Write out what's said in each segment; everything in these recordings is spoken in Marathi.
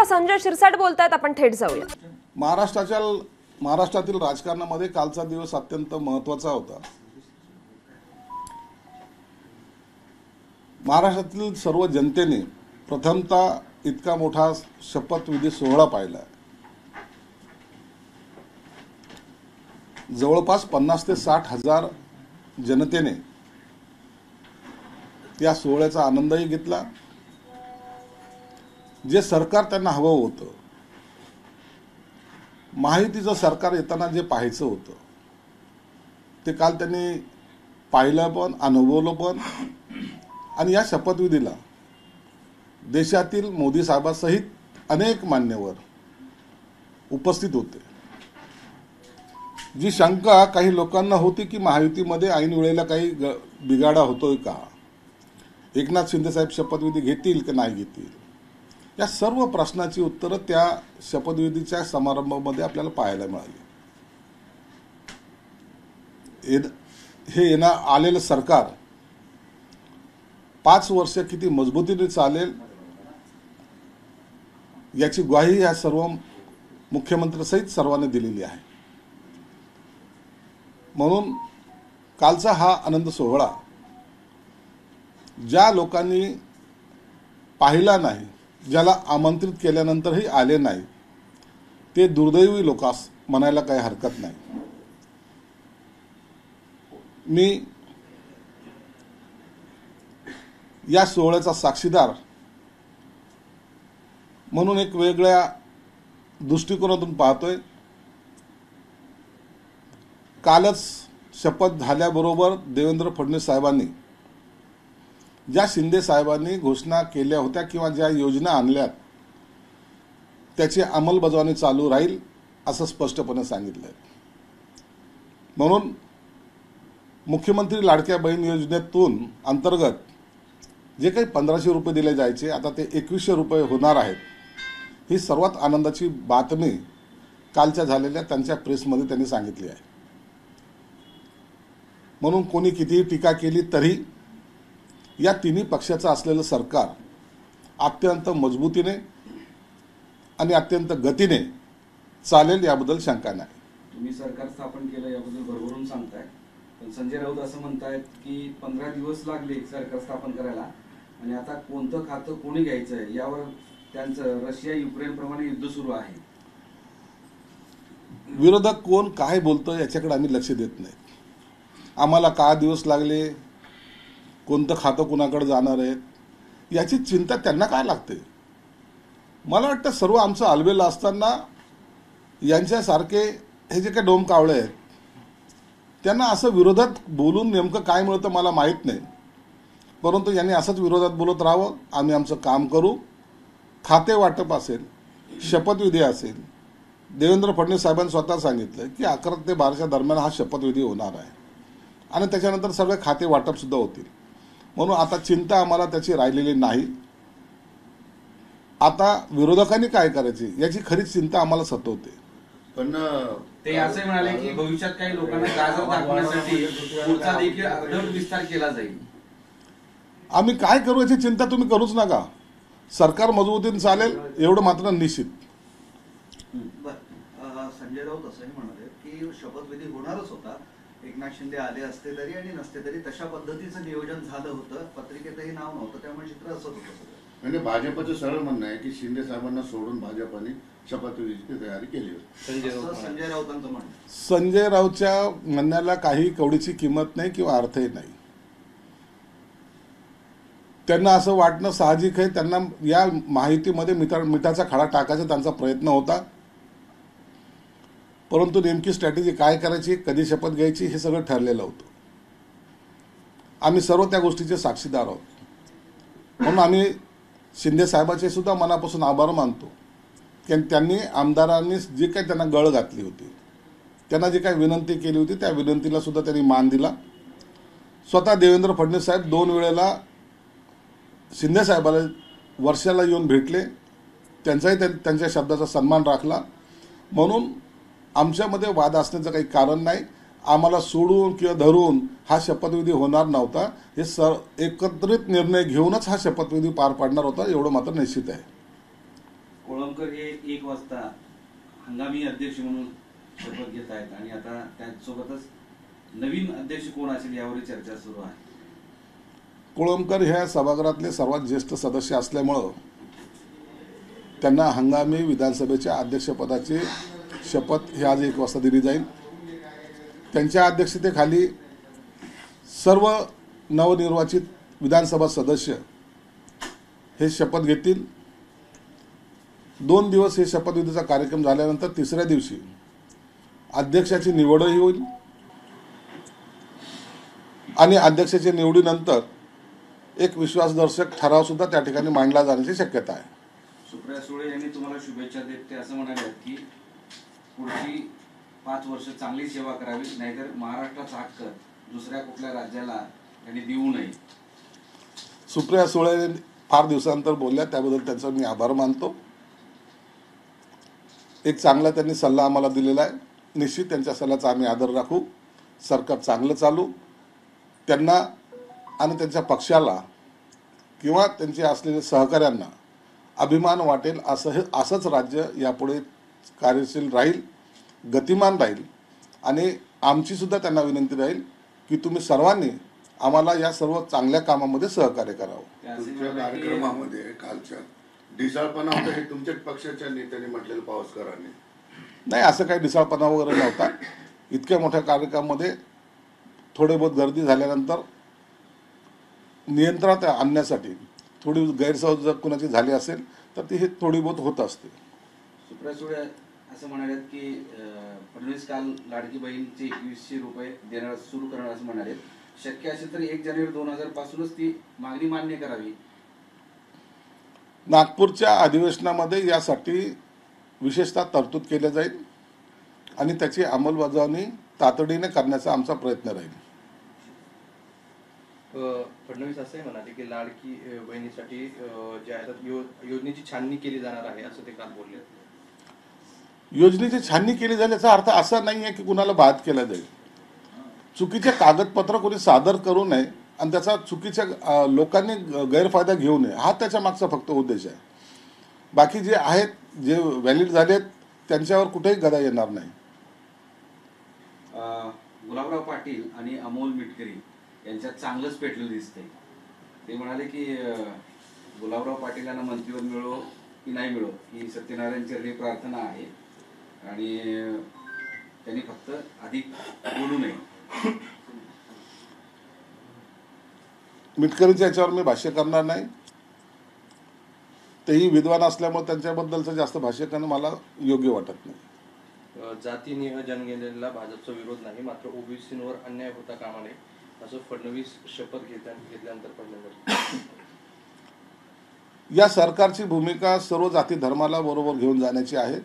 आता संजय शिरसाट बोलतायत, आपण थेट जाऊया. महाराष्ट्रातील राजकारणामध्ये कालचा दिवस अत्यंत महत्त्वाचा होता. महाराष्ट्रातील सर्व जनतेने प्रथमतः इतका मोठा शपथविधी सोहळा पाहिला. जवळपास 50 ते 60 हजार जनतेने या सोहळ्याचा आनंदही घेतला. जे सरकार त्यांना हवं होतं, महायुतीचं सरकार येताना जे पाहायचं होतं ते काल त्यांनी पाहिलं पण, अनुभवलं पण. आणि या शपथविधीला देशातील मोदी साहेबांसहित अनेक मान्यवर उपस्थित होते. जी शंका काही लोकांना होती की महायुतीमध्ये ऐन वेळेला काही बिघाडा होतोय का, एकनाथ शिंदे साहेब शपथविधी घेतील की नाही घेतील, या सर्व प्रश्नाची उत्तरं त्या शपथविधीच्या समारंभामध्ये आपल्याला पाहायला मिळाली. हे आलेलं सरकार 5 वर्ष किती मजबूतीने चालेल याची ग्वाही या सर्व मुख्यमंत्र्यांसहित सर्वांनी दिलेली आहे. म्हणून कालचा हा आनंद सोहळा ज्या लोकांनी पाहिला नाही, ज्याला आमंत्रित केल्यानंतरही आले नाही, ते दुर्दैवी लोकांस म्हणायला काही हरकत नाही. मी या सोहळ्याचा साक्षीदार म्हणून एक वेगळ्या दृष्टिकोनातून पाहतोय. कालच शपथ झाल्याबरोबर देवेंद्र फडणवीस साहेबांनी ज्या शिंदे साहेबांनी घोषणा केल्या होत्या किंवा ज्या योजना आणल्यात त्याची अंमलबजावणी चालू राहील असं स्पष्टपणे सांगितलंय. म्हणून मुख्यमंत्री लाडक्या बहीण योजनेतून अंतर्गत जे काही 1500 रुपये दिले जायचे आता ते 2100 रुपये होणार आहेत. ही सर्वात आनंदाची बातमी कालच्या झालेल्या त्यांच्या प्रेसमध्ये त्यांनी सांगितली आहे. म्हणून कोणी कितीही टीका केली तरी या तिन्ही पक्षाचं असलेलं सरकार अत्यंत मजबूतीने आणि अत्यंत गतीने चालेल याबद्दल शंका नाही. तुम्ही सरकार स्थापन केलं याबद्दल भरभरून सांगताय, पण संजय राऊत असं म्हणतायत की 15 दिवस लागले सरकार स्थापन करायला आणि आता कोणतं खातं कोणी घ्यायचंय यावर त्यांचं रशिया युक्रेन प्रमाणे युद्ध सुरू आहे. विरोधक कोण काय बोलतं याच्याकडे आम्ही लक्ष देत नाही. आम्हाला का दिवस लागले, कोणतं खातं कुणाकडे जाणार आहेत याची चिंता त्यांना काय लागते. मला वाटतं सर्व आमचं आलबेल असताना यांच्यासारखे हे जे काही डोमकावळे आहेत त्यांना असं विरोधात बोलून नेमकं काय मिळतं मला माहीत नाही. परंतु यांनी असंच विरोधात बोलत राहावं. आम्ही आमचं काम करू. खाते वाटप असेल, शपथविधी असेल, देवेंद्र फडणवीस साहेबांनी स्वतः सांगितलं की 11 ते 12च्या दरम्यान हा शपथविधी होणार आहे आणि त्याच्यानंतर सगळे खाते वाटप सुद्धा होतील. म्हणून आता चिंता आम्हाला त्याची राहिलेली नाही. आता विरोधकांनी काय करायची याची खरीच चिंता आम्हाला सतवते. पण ते असे म्हणाले की भविष्यात काही लोकांना गाजर दाखवण्यासाठी पुढचा देखील गट विस्तार केला जाईल. आम्ही काय करू याची चिंता तुम्ही करूच नका. सरकार मजबूतीने चालेल एवढं मात्र निश्चित. संजय राऊत असंही म्हणाले की शपथविधी होणारच होता, एकनाथ शिंदे आले असते तरी आणि नसते तरी तशा पद्धतीचं नियोजन झालं होतं, पत्रिकेतही नाव नव्हतं, त्यामुळे चित्र असंच होतं. म्हणजे भाजपचं सरळ म्हणणं आहे की शिंदे साहेबांना सोडून भाजपाने शपथविधीची तयारी केली होती. संजय राऊतांचं म्हणणं. संजय राऊतच्या म्हणण्याला काही कवडीची किंमत नाही किंवा अर्थही नाही. त्यांना असं वाटणं साहजिक आहे. त्यांना या माहितीमध्ये मिठाचा खडा टाकायचा त्यांचा प्रयत्न होता. परंतु नेमकी स्ट्रॅटेजी काय करायची, कधी शपथ घ्यायची हे सगळं ठरलेलं होतं. आम्ही सर्व त्या गोष्टीचे साक्षीदार आहोत. म्हणून आम्ही शिंदे साहेबांचे सुद्धा मनापासून आभार मानतो की त्यांनी आमदारांनी जी काही त्यांना गळ घातली होती, त्यांना जी काही विनंती केली होती त्या विनंतीला सुद्धा त्यांनी मान दिला. स्वतः देवेंद्र फडणवीस साहेब 2 वेळेला शिंदे साहेबाला वर्षाला येऊन भेटले, त्यांचाही त्यांच्या शब्दाचा सन्मान राखला. म्हणून आमच्यामध्ये वाद असण्याचं काही कारण नाही. आम्हाला सोडून किंवा धरून हा शपथविधी होणार नव्हता. हे एकत्रित निर्णय घेऊनच हा शपथविधी पार पाडणार होता एवढं मात्र निश्चित आहे. कोळंबकर हे 1 वाजता हंगामी अध्यक्ष म्हणून शपथ घेत आहेत आणि आता त्यासोबतच नवीन अध्यक्ष कोण असेल यावरही चर्चा सुरू आहे. कोळंबकर ह्या सभागृहातले सर्वात ज्येष्ठ सदस्य असल्यामुळं त्यांना हंगामी विधानसभेच्या अध्यक्षपदाची शपथ ही आज 1 वाजता दिली जाईल. त्यांच्या अध्यक्षतेखाली सर्व नवनिर्वाचित विधानसभा सदस्य हे शपथ घेतील. 2 दिवस हे शपथविधीचा कार्यक्रम झाल्यानंतर 3ऱ्या दिवशी अध्यक्षाची निवडही होईल आणि अध्यक्षाच्या निवडीनंतर एक विश्वासदर्शक ठराव सुद्धा त्या ठिकाणी मांडला जाण्याची शक्यता आहे. सुप्रिया सुळे यांनी तुम्हाला शुभेच्छा देत ते असं म्हणाले आहेत की पुढची 5 वर्ष चांगली सेवा करावी, नाहीतर महाराष्ट्राचा हक्क दुसऱ्या कुठल्या राज्याला त्यांनी देऊ नये. सुप्रिया सुळे फार दिवसानंतर बोलल्या, त्याबद्दल त्यांचा मी आभार मानतो. एक चांगला त्यांनी सल्ला आम्हाला दिलेला आहे. निश्चित त्यांच्या सल्ल्याचा आम्ही आदर राखू. सरकार चांगलं चालू. त्यांना आणि त्यांच्या पक्षाला किंवा त्यांचे असलेल्या सहकाऱ्यांना अभिमान वाटेल असंच राज्य यापुढे कार्यशील राहील, गतिमान राहील. आणि आमची सुद्धा त्यांना विनंती राहील की तुम्ही सर्वांनी आम्हाला या सर्व चांगल्या कामामध्ये सहकार्य करावं. तुमच्या कार्यक्रमामध्ये कालच्या ढिसाळपणा होता हे तुमच्याच पक्षाच्या नेत्यांनी म्हटलेलं पावसकरांनी. नाही, असं काही दिसाळपणा वगैरे नव्हता. इतक्या मोठ्या कार्यक्रमामध्ये थोडे बहुत गर्दी झाल्यानंतर नियंत्रणात आणण्यासाठी थोडी गैरसमज जर कुणाची झाली असेल तर ती हे थोडी बहुत होत असते. सुप्रिया सुळे असं म्हणाले की फडणवीस काल लाडकी बहीणचे 2100 रुपये देणार सुरू करणार असं म्हणाले. शक्य असेल तर 1 जानेवारी 2000 पासूनच ती मागणी मान्य करावी. नागपूरच्या अधिवेशनामध्ये यासाठी विशेषतः तरतूद केल्या जाईल आणि त्याची अंमलबजावणी तातडीने करण्याचा आमचा प्रयत्न राहील. फडणवीस असंही म्हणाले की लाडकी बहिणीसाठी जाहिरात योजनेची छाननी केली जाणार आहे असं ते काल बोलले. योजनेची छाननी केली जाईल याचा अर्थ असा नाही आहे की कुणाला बाद केला जाईल. चुकीचे कागदपत्र कोणी सादर करू नये आणि त्याचा चुकीच्या लोकांनी गैरफायदा घेऊ नये हा त्याच्या मागचा फक्त उद्देश आहे. बाकी जे आहेत, जे व्हॅलिड झालेत त्यांच्यावर कुठेही गदा येणार नाही. गुलाबराव पाटील आणि अमोल मिटकरी यांच्यात चांगलंच पेटलं दिसतंय. ते म्हणाले की गुलाबराव पाटील यांना मंत्रिपद मिळो की नाही मिळो ही सत्यनारायण चरणी प्रार्थना आहे आणि त्यांनी फक्त अधिक बोलू नये. मिटकरींच्या याच्यावर मी भाष्य करणार नाही. तेही विद्वान असल्यामुळे त्यांच्याबद्दलचं जास्त भाष्य करणं मला योग्य वाटत नाही. जाती जनगणनेला भाजपचा विरोध नाही, मात्र ओबीसींवर अन्याय होता कामा नये असं फडणवीस शपथ घेतल्यानंतर पहिल्यांदा. या सरकारची भूमिका सर्व जाती धर्माला बरोबर घेऊन जाण्याची आहे.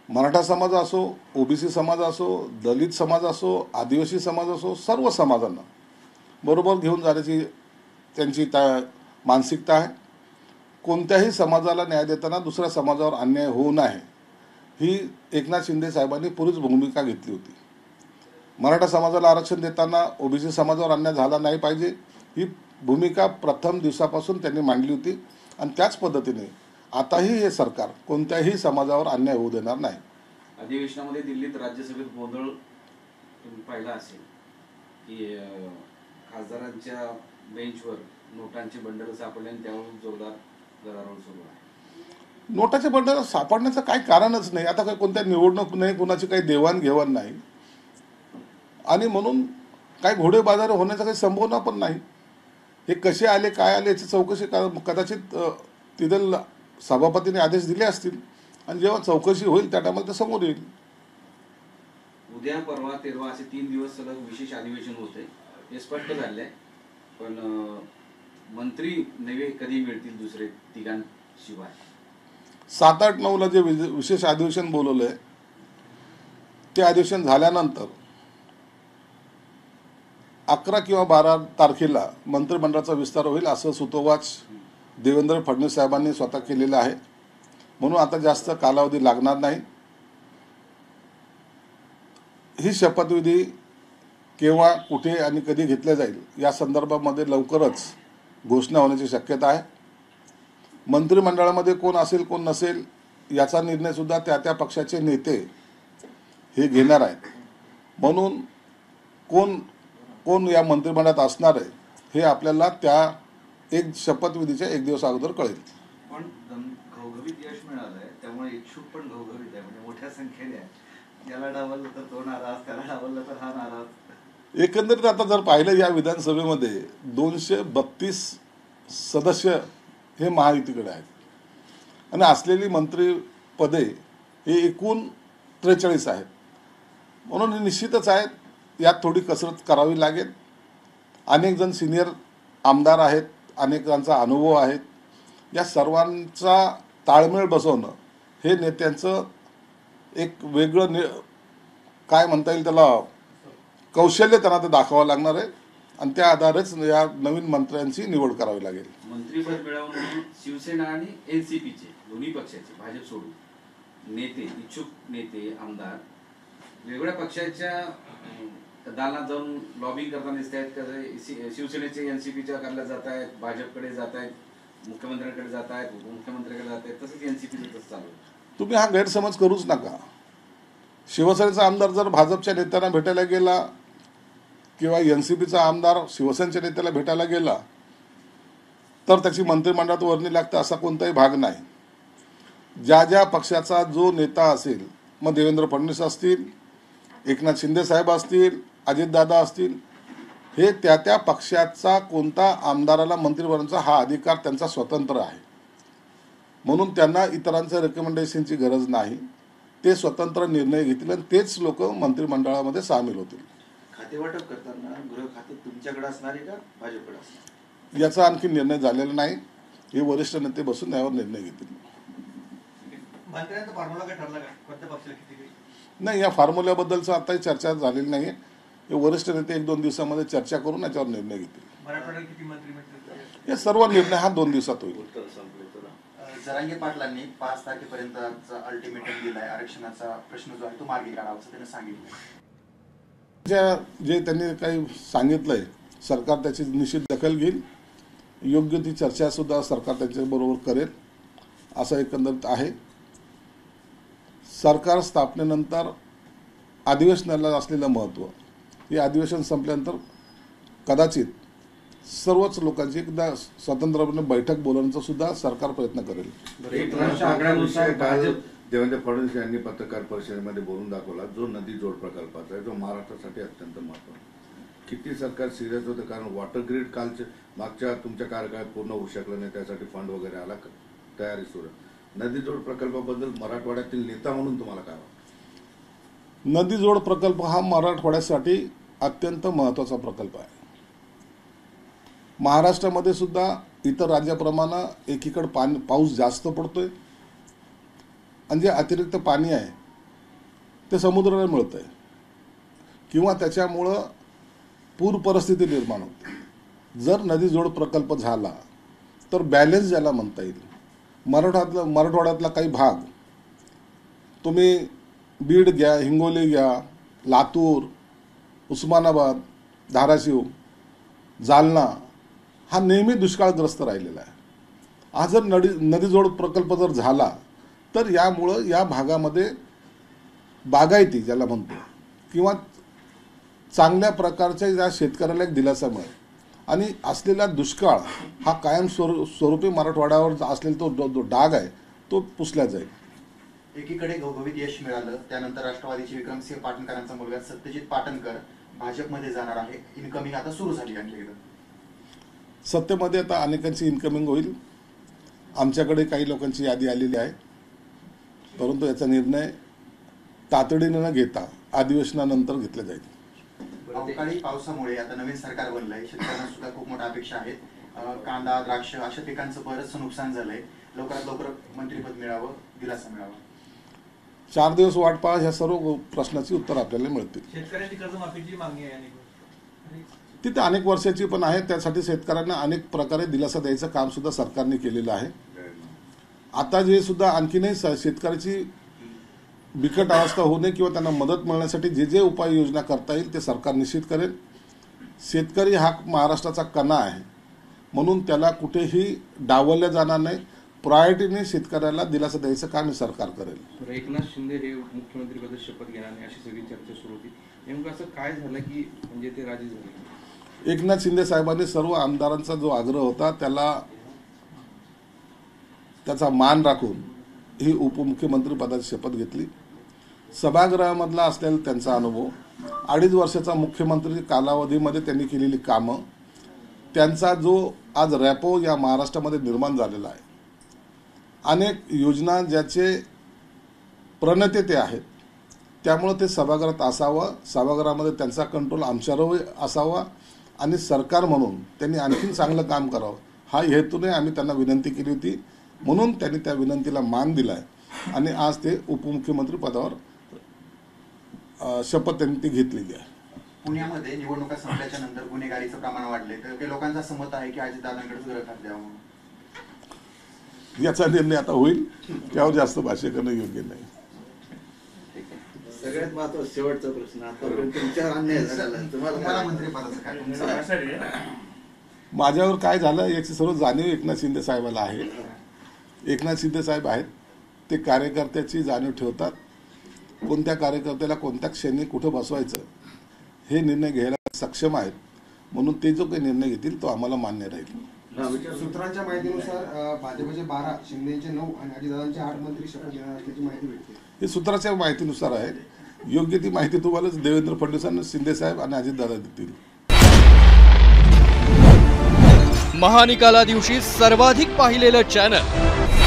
मराठा समाज असो, ओबीसी समाज असो, दलित समाज असो, आदिवासी समाज असो, सर्व समाजांना बरोबर घेऊन जाण्याची त्यांची मानसिकता आहे. कोणत्याही समाजाला न्याय देताना दुसऱ्या समाजावर अन्याय होऊ नये ही एकनाथ शिंदे साहेबांनी पूर्वीच भूमिका घेतली होती. मराठा समाजाला आरक्षण देताना ओबीसी समाजावर अन्याय झाला नाही पाहिजे ही भूमिका प्रथम दिवसापासून त्यांनी मांडली होती आणि त्याच पद्धतीने आताही हे सरकार कोणत्याही समाजावर अन्याय होऊ देणार नाही. अधिवेशनामध्ये दिल्लीत राज्यसभेत गोंधळ तुम्ही पाहिला असेल की खासदारांच्या बेंचवर नोटांचे बंडल सापडले आणि त्यावरून जोरदार गदारोळ सुरू आहे. नोटाचे बंडल सापडण्याचं काही कारणच नाही. आता काही कोणत्या निवडणूक नाही, कोणाची काही देवाणघेवाण नाही आणि म्हणून काही घोडेबाजार होण्याचा काही संभावना पण नाही. हे कसे आले, काय आले याची चौकशी कदाचित तिथे सभापतीने आदेश दिले असतील आणि जेव्हा चौकशी होईल त्या टायमाला ते समोर येईल. उद्या, परवा, तेरवा असे 3 दिवस सलग विशेष अधिवेशन होते हे स्पष्ट झाले. पण मंत्री नवे कधी मिळतील दुसरे तिघांशिवाय? 7, 8, 9ला जे विशेष अधिवेशन बोलवलंय ते अधिवेशन झाल्यानंतर 11 किंवा 12 तारखेला मंत्रिमंडळाचा विस्तार होईल असं सुतोवाच देवेंद्र फडणवीस साहेबांनी स्वतः केलेलं आहे. म्हणून आता जास्त कालावधी लागणार नाही. ही शपथविधी केव्हा, कुठे आणि कधी घेतल्या जाईल या संदर्भामध्ये लवकरच घोषणा होण्याची शक्यता आहे. मंत्रिमंडळामध्ये कोण असेल कोण नसेल याचा निर्णय सुद्धा त्या त्या पक्षाचे नेते हे घेणार आहेत. म्हणून कोण कोण या मंत्रिमंडळात असणार आहे हे आपल्याला त्या एक शपथविधीच्या एक दिवस अगोदर कळेल. पण घवघवीत यश मिळालंय त्यामुळे इच्छुक पण घवघवीत आहे, म्हणजे मोठ्या संख्येने आहे. याला डावललं तर तो नाराज, त्याला डावललं तर हा नाराज. एकंदरीत आता जर पाहिलं या विधानसभेमध्ये 232 सदस्य हे महायुतीकडे आहेत आणि असलेली मंत्रिपदे हे एकूण 43 आहेत. म्हणून हे निश्चितच आहेत, यात थोडी कसरत करावी लागेल. अनेक जण सिनियर आमदार आहेत, अनेकांचा अनुभव आहेत. या सर्वांचा ताळमेळ बसवणं हे नेत्यांचं एक वेगळं काय म्हणता येईल त्याला कौशल्य त्यांना ते दाखवावं लागणार आहे आणि त्या आधारेच या नवीन मंत्र्यांची निवड करावी लागेल. मंत्रिपद मिळावं म्हणून शिवसेना आणि एनसीपीचे दोन्ही पक्षाचे भाजप सोडून नेते, इच्छुक नेते, आमदार वेगवेगळ्या पक्षाच्या दालनात जाऊन लॉबिंग करताना दिसत आहेत. शिवसेनेचे एनसीपीच्या करल्या जात आहेत, भाजपकडे जात आहेत, मुख्यमंत्र्यांकडे जात आहेत, उपमुख्यमंत्र्यांकडे जात आहेत. तसंच एनसीपीचं तसं चालू आहे. तुम्ही हा गैरसमज करूच नका. शिवसेनेचा आमदार जर भाजपच्या नेत्यांना भेटायला गेला किंवा एनसीपीचा आमदार शिवसेनेच्या नेत्याला भेटायला गेला तर त्याची मंत्रिमंडळात वर्णी लागते असा कोणताही भाग नाही. ज्या ज्या पक्षाचा जो नेता असेल, मग देवेंद्र फडणवीस असतील, एकनाथ शिंदे साहेब असतील, अजितदादा असतील, हे त्या त्या पक्षाचा कोणता आमदाराला मंत्री बनवण्याचा हा अधिकार त्यांचा स्वतंत्र आहे. म्हणून त्यांना इतरांच्या रेकमेंडेशनची गरज नाही. ते स्वतंत्र निर्णय घेतील आणि तेच लोक मंत्रिमंडळामध्ये सामील होतील. खातेवाटप करताना गृह खाते तुमच्याकडे असणार आहे का भाजपकडे असणार? याचा आणखी निर्णय झालेला नाही. हे वरिष्ठ नेते बसून यावर निर्णय घेतील. मंत्र्यांचा फॉर्म्युला काय ठरला का? कोणत्या पक्षाला किती? नाही, या फॉर्म्युल्याबद्दलचं आताही चर्चा झालेली नाही. हे वरिष्ठ नेते 1-2 दिवसामध्ये चर्चा करून याच्यावर निर्णय घेतील. मराठवाड्यात किती मंत्री मिळतील? हे सर्व निर्णय हा 2 दिवसात होईल. जरांगे पाटलांनी 5 तारखेपर्यंतचा अल्टिमेटम दिलाय. आरक्षणाचा प्रश्न जो आहे तो मार्गी काढावा असं त्यांनी सांगितलं. जे त्यांनी काही सांगितलंय सरकार त्याची निश्चित दखल घेईल. योग्य ती चर्चा सुद्धा सरकार त्याच्याबरोबर करेल असं एकंदरीत आहे. सरकार स्थापनेनंतर अधिवेशनाला असलेलं महत्त्व, हे अधिवेशन संपल्यानंतर कदाचित सर्वच लोकांची एकदा स्वतंत्रपणे बैठक बोलवण्याचा सुद्धा सरकार प्रयत्न करेल. देवेंद्र फडणवीस यांनी पत्रकार परिषदेमध्ये बोलून दाखवला, जो नदी जोड प्रकल्पाचा आहे, जो महाराष्ट्रासाठी अत्यंत महत्त्वाचा. किती सरकार सिरियस होतं, कारण वॉटर ग्रीड कालच्या मागच्या तुमच्या कार्यकाळात पूर्ण होऊ शकलं नाही, त्यासाठी फंड वगैरे आला, तयारी सुरू. नदी जोड प्रकल्पाबद्दल मराठवाड्यातील नेता म्हणून तुम्हाला काय वाटतं? नदी जोड प्रकल्प हा मराठवाड्यासाठी अत्यंत महत्त्वाचा प्रकल्प आहे. महाराष्ट्रामध्ये सुद्धा इतर राज्याप्रमाणे एकीकडे पाऊस जास्त पडतोय आणि जे अतिरिक्त पाणी आहे ते समुद्राला मिळतंय किंवा त्याच्यामुळं पूर परिस्थिती निर्माण होते. जर नदी जोड प्रकल्प झाला तर बॅलन्स ज्याला म्हणता येईल, मराठवाड्यातला काही भाग तुम्ही बीड घ्या, हिंगोली घ्या, लातूर, उस्मानाबाद, धाराशिव, जालना हा नेहमी दुष्काळग्रस्त राहिलेला आहे. हा जर नदी जोड प्रकल्प जर झाला तर यामुळं या भागामध्ये बागायती ज्याला म्हणतो किंवा चांगल्या प्रकारच्या या शेतकऱ्याला एक दिलासा मिळेल आणि असलेला दुष्काळ हा कायम स्वरूपी मराठवाड्यावर असलेला तो डाग आहे तो पुसला जाईल. एकीकडे घवघवीत यश मिळालं, त्यानंतर राष्ट्रवादीचे विक्रमसिंह पाटणकरांचा मुलगा सत्यजित पाटणकर भाजपमध्ये जाणार आहे. इनकमिंग आता सुरू झाली आणखी एकदा. सत्तेमध्ये आता अनेकांची इन्कमिंग होईल. आमच्याकडे काही लोकांची यादी आलेली आहे, परंतु याचा निर्णय तातडीने न घेता अधिवेशनानंतर घेतला जाईल. अवकाळी पावसामुळे आता नवीन सरकार बनलंय, शेतकऱ्यांना सुद्धा खूप मोठ्या अपेक्षा आहेत. कांदा, द्राक्ष अशा पिकांचं बरंचसं नुकसान झालंय. लवकरात लवकर मंत्रिपद मिळावं, दिलासा मिळावा. 4 दिवस वाट पहा, ह्या सर्व प्रश्नाची उत्तर आपल्याला मिळतील. शेतकऱ्यांची कर्जमाफीची मागणी आहे तिथे अनेक वर्षाची पण आहे. त्यासाठी शेतकऱ्यांना अनेक प्रकारे दिलासा द्यायचं काम सुद्धा सरकारने केलेलं आहे. आता जे सुद्धा आणखीनही शेतकऱ्याची बिकट अवस्था होऊ नये किंवा त्यांना मदत मिळण्यासाठी जे जे उपाययोजना करता येईल ते सरकार निश्चित करेल. शेतकरी हा महाराष्ट्राचा कणा आहे, म्हणून त्याला कुठेही डावलल्या जाणार नाही. प्रायोरिटीने शेतकऱ्याला दिलासा द्यायचं काम हे सरकार करेल. तर एकनाथ शिंदे हे मुख्यमंत्रीपद शपथ घेणार नाही अशी सगळी चर्चा सुरू होती. नेमकं असं काय झालं की म्हणजे ते राजी झाले? एकनाथ शिंदे साहेबांनी सर्व आमदारांचा जो आग्रह होता त्याचा मान राखून ही उपमुख्यमंत्री पदाची शपथ घेतली. सभागृहामधला असलेला त्यांचा अनुभव, 2.5 वर्षाचा मुख्यमंत्री कालावधीमध्ये त्यांनी केलेली कामं, त्यांचा जो आज रॅपो या महाराष्ट्रामध्ये निर्माण झालेला आहे, अनेक योजना ज्याचे प्रणेते ते आहेत, त्यामुळं ते सभागृहात असावं, सभागृहामध्ये त्यांचा कंट्रोल आमच्यावर असावा आणि सरकार म्हणून त्यांनी आणखीन चांगलं काम करावं हा हेतूने आम्ही त्यांना विनंती केली होती. म्हणून त्यांनी त्या विनंतीला मान दिलाय आणि आज ते उपमुख्यमंत्री पदावर शपथ त्यांनी ती घेतलेली आहे. पुण्यामध्ये निवडणुका संपल्याच्या नंतर गुन्हेगारीचं प्रमाण वाढले, तर काही लोकांचा समत आहे की अजितदादांकडे सुरक्षात द्यावं. याचा निर्णय आता होईल, त्यावर जास्त भाष्य करणं योग्य नाही. सगळ्यात महत्त्वाचा शेवटचा प्रश्न, आतापर्यंत तुमच्यावर अन्याय झाला, तुम्हाला मंत्रिपदाचं काय? माझ्यावर काय झालं याची सर्व जाणीव एकनाथ शिंदे साहेबाला आहे. एकनाथ शिंदे साहेब आहेत ते कार्यकर्त्याची जाणीव ठेवतात. कोणत्या कार्यकर्त्याला कोणत्या क्षणी कुठं बसवायचं हे निर्णय घ्यायला सक्षम आहेत. म्हणून ते जो काही निर्णय घेतील तो आम्हाला मान्य राहील. सूत्रांच्या माहितीनुसार भाजपचे 12, शिंदेचे 9 आणि अजितदादांचे 8 मंत्री शपथ घेणार असल्याची माहिती मिळते. हे सूत्राच्या माहितीनुसार आहे. योग्य ती माहिती तुम्हाला देवेंद्र फडणवीसांना शिंदे साहेब आणि अजितदादा देतील. महानिकाला दिवशी सर्वाधिक पाहिलेलं चॅनल